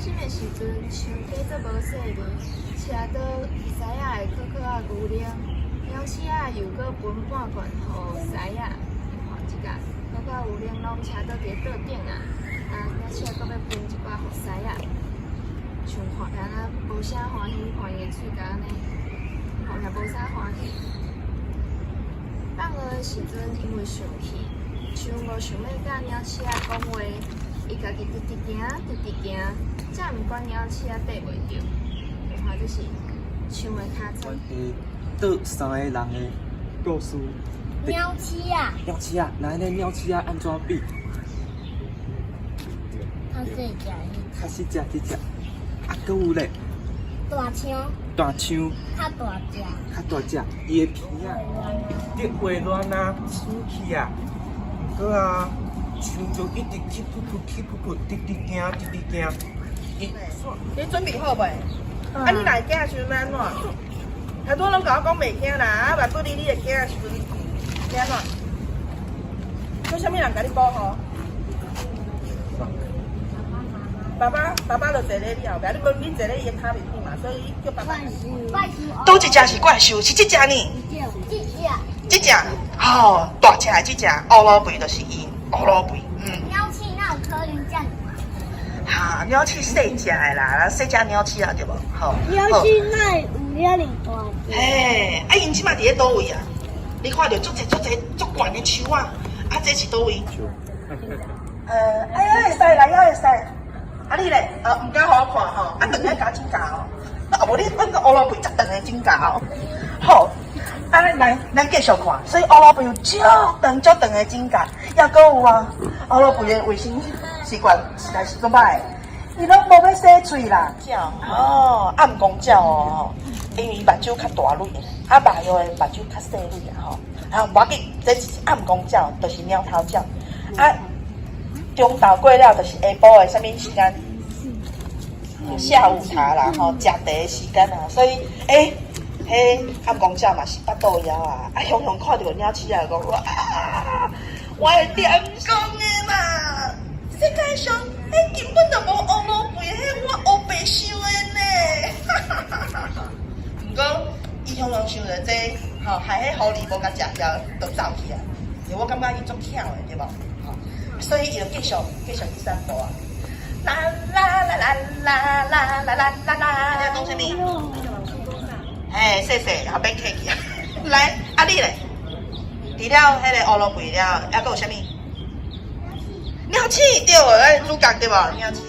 心的时阵，树溪都无细味，车道西仔会搁搁啊牛奶，鸟鼠啊又搁分半罐互西仔，看即个，搁较有玲珑车道伫道顶啊，鸟鼠搁要分一寡互西仔，像看人啊无啥欢喜，看伊的喙甲安尼，看起无啥欢喜。放学的时阵，因为生气，像无想要甲鸟鼠仔讲话。伊家己直直行，直直行，才毋管鸟鼠仔爬袂着。就看这是树的尻川。倒三个人的故事。鸟鼠啊！鸟鼠啊，那那鸟鼠啊安怎比？较细只较细只一只，啊，搁有咧。大枪。大枪。较大只。较大只，伊的皮啊，得回乱啊，生气啊，搁啊。树就一直起噗噗起噗噗，直直行，直直行。你准备好未？啊，你来行的时阵安怎？很多人甲我讲袂惊啦，啊，万不离你会惊的时阵，是安怎？叫啥物人甲你保护？爸爸就坐咧你后壁，你坐咧伊的骹面顶嘛，所以叫爸爸。倒一只是怪兽，是这只呢？这只，哦，大只的这只，乌鲁肥就是伊。乌鲁肥，鸟鼠哪有可能这样？哈，鸟鼠细只的啦，细只鸟鼠啊，对无？好。鸟鼠哪有遐尼大？嘿，啊，因即摆伫咧倒位啊？你看到足济足悬的树啊，啊，这是倒位？哎呀，会使来呀，会使。啊，你咧，唔敢互我看吼，啊，两个加指甲哦，啊，无你放个乌鲁肥十长的指甲哦，好。啊，来，咱继续看。所以乌鲁肥有足长的指甲，也搁有啊。乌鲁肥的卫生习惯实在是足歹，伊拢无要洗喙啦。鸟哦，暗公鸟哦，因为目睭较大蕊，啊，麻药的目睭较细蕊啊吼。啊，无要紧，这就是暗公鸟，就是猫头鸟。啊，中昼过了就是下晡的啥物时间？下午茶啦，吼，食茶的时间啊，所以迄暗公鸟嘛是巴肚枵啊，啊雄雄看到鸟鼠啊，讲哇，我会点讲的嘛，世界上迄根本就无乌鲁肥，迄我乌白想的呢。毋过伊雄雄想着这，吼害迄狐狸无甲食了，就走去啊。我感觉伊足巧的，对无？吼，所以伊就继续去散步啊。啦啦啦啦啦啦啦啦啦啦！你要讲啥物？嘿，谢谢，后边客气啊。来，啊你咧？除了迄个乌鲁肥了，还佫有啥物？鸟鼠对无？主角对无？鸟鼠。